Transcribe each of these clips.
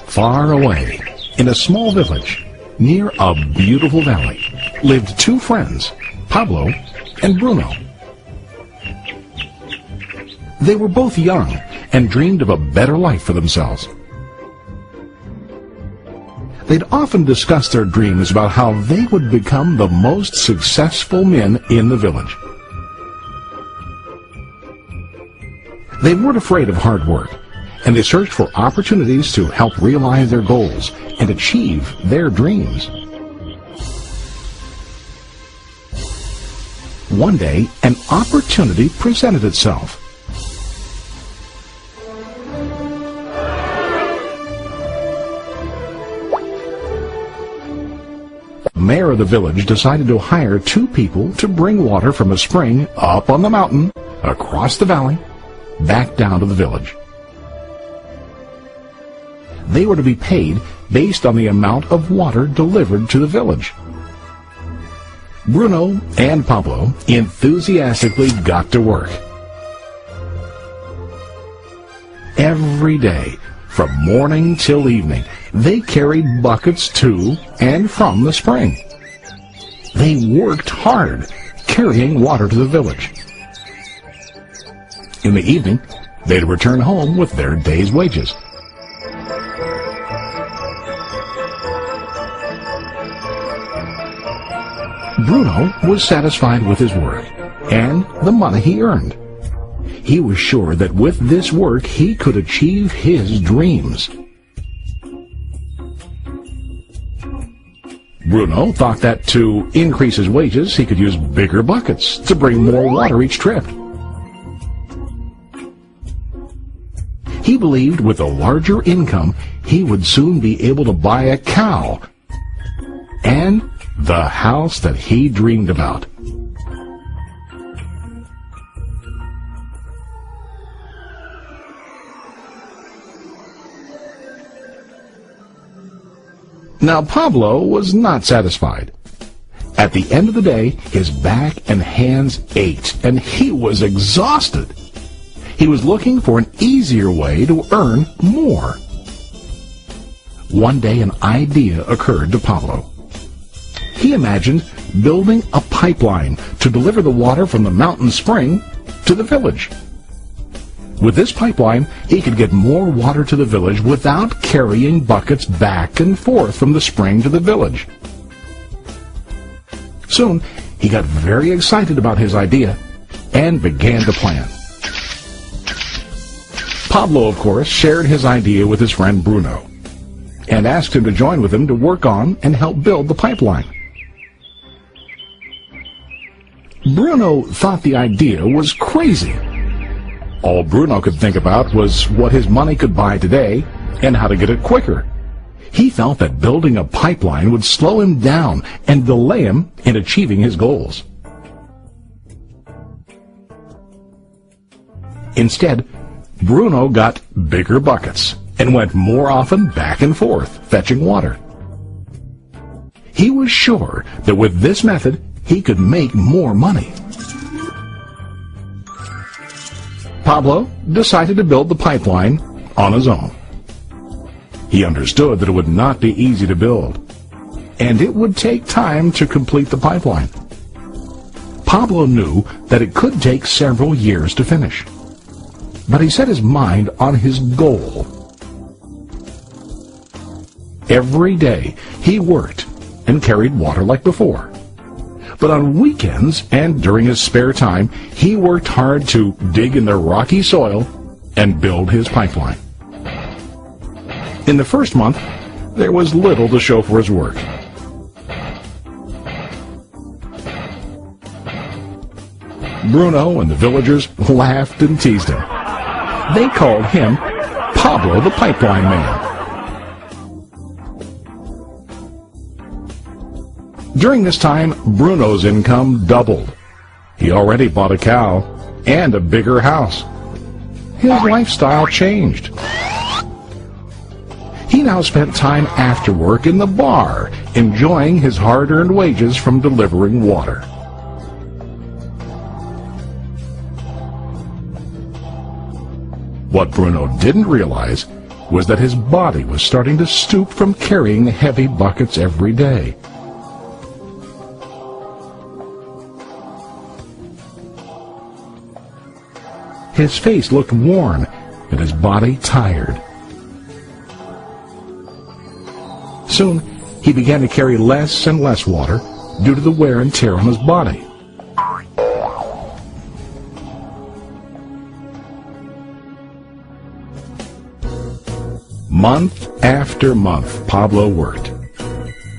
Far away, in a small village, near a beautiful valley, lived two friends, Pablo and Bruno. They were both young and dreamed of a better life for themselves. They'd often discussed their dreams about how they would become the most successful men in the village. They weren't afraid of hard work, and they searched for opportunities to help realize their goals and achieve their dreams. One day, an opportunity presented itself. The mayor of the village decided to hire two people to bring water from a spring up on the mountain, across the valley, back down to the village. They were to be paid based on the amount of water delivered to the village. Bruno and Pablo enthusiastically got to work. Every day, from morning till evening, they carried buckets to and from the spring. They worked hard, carrying water to the village. In the evening, they'd return home with their day's wages. Bruno was satisfied with his work and the money he earned. He was sure that with this work he could achieve his dreams. Bruno thought that to increase his wages he could use bigger buckets to bring more water each trip. He believed with a larger income he would soon be able to buy a cow and the house that he dreamed about. Now Pablo was not satisfied. At the end of the day, his back and hands ached, and he was exhausted. He was looking for an easier way to earn more. One day an idea occurred to Pablo. He imagined building a pipeline to deliver the water from the mountain spring to the village. With this pipeline, he could get more water to the village without carrying buckets back and forth from the spring to the village. Soon, he got very excited about his idea and began to plan. Pablo, of course, shared his idea with his friend Bruno and asked him to join with him to work on and help build the pipeline. Bruno thought the idea was crazy. All Bruno could think about was what his money could buy today and how to get it quicker. He felt that building a pipeline would slow him down and delay him in achieving his goals. Instead, Bruno got bigger buckets and went more often back and forth, fetching water. He was sure that with this method, he could make more money. Pablo decided to build the pipeline on his own. He understood that it would not be easy to build, and it would take time to complete the pipeline. Pablo knew that it could take several years to finish, but he set his mind on his goal. Every day he worked and carried water like before. But on weekends and during his spare time, he worked hard to dig in the rocky soil and build his pipeline. In the first month, there was little to show for his work. Bruno and the villagers laughed and teased him. They called him Pablo the Pipeline Man. During this time, Bruno's income doubled. He already bought a cow and a bigger house. His lifestyle changed. He now spent time after work in the bar, enjoying his hard-earned wages from delivering water. What Bruno didn't realize was that his body was starting to stoop from carrying heavy buckets every day. His face looked worn and his body tired. Soon, he began to carry less and less water due to the wear and tear on his body. Month after month, Pablo worked.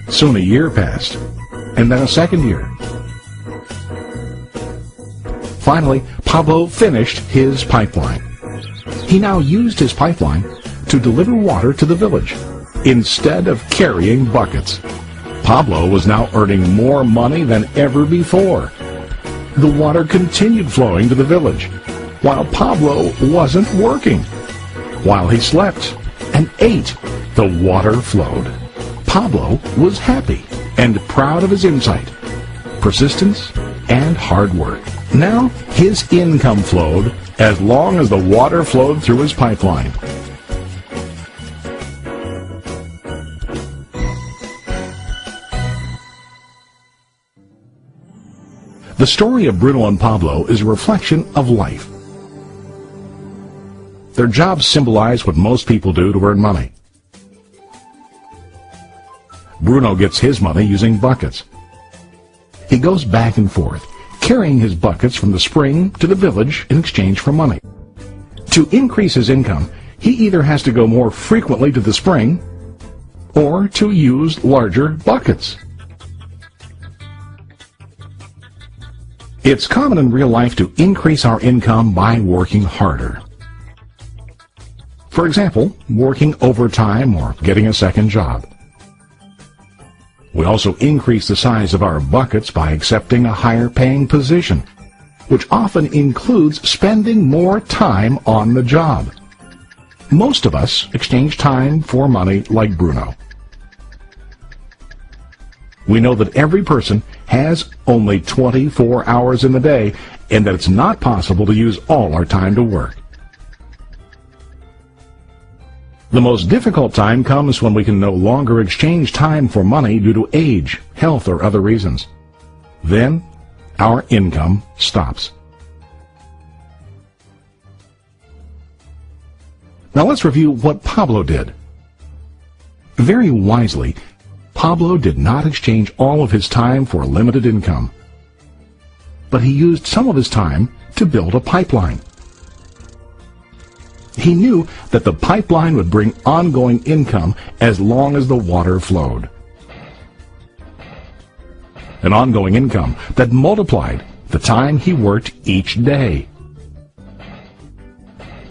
Soon a year passed, and then a second year. Finally, Pablo finished his pipeline. He now used his pipeline to deliver water to the village instead of carrying buckets. Pablo was now earning more money than ever before. The water continued flowing to the village, while Pablo wasn't working. While he slept and ate, the water flowed. Pablo was happy and proud of his insight, persistence, and hard work. Now his income flowed as long as the water flowed through his pipeline. The story of Bruno and Pablo is a reflection of life. Their jobs symbolize what most people do to earn money. Bruno gets his money using buckets. He goes back and forth, carrying his buckets from the spring to the village in exchange for money. To increase his income, he either has to go more frequently to the spring or to use larger buckets. It's common in real life to increase our income by working harder. For example, working overtime or getting a second job. We also increase the size of our buckets by accepting a higher paying position, which often includes spending more time on the job. Most of us exchange time for money like Bruno. We know that every person has only 24 hours in the day and that it's not possible to use all our time to work. The most difficult time comes when we can no longer exchange time for money due to age, health, or other reasons. Then, our income stops. Now let's review what Pablo did. Very wisely, Pablo did not exchange all of his time for limited income, but he used some of his time to build a pipeline. He knew that the pipeline would bring ongoing income as long as the water flowed. An ongoing income that multiplied the time he worked each day.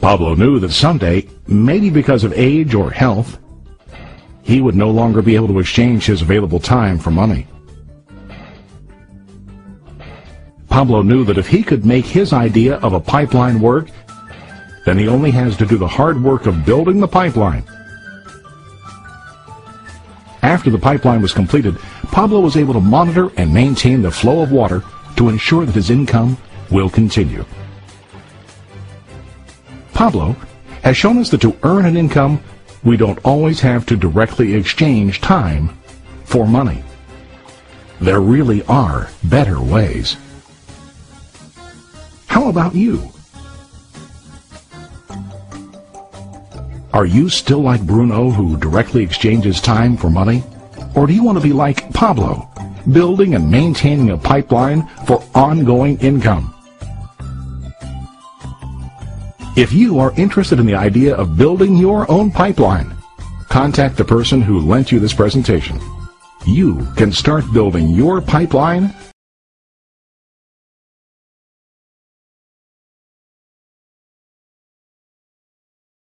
Pablo knew that someday, maybe because of age or health, he would no longer be able to exchange his available time for money. Pablo knew that if he could make his idea of a pipeline work, then he only has to do the hard work of building the pipeline. After the pipeline was completed, Pablo was able to monitor and maintain the flow of water to ensure that his income will continue. Pablo has shown us that to earn an income, we don't always have to directly exchange time for money. There really are better ways. How about you? Are you still like Bruno, who directly exchanges time for money? Or do you want to be like Pablo, building and maintaining a pipeline for ongoing income? If you are interested in the idea of building your own pipeline, contact the person who lent you this presentation. You can start building your pipeline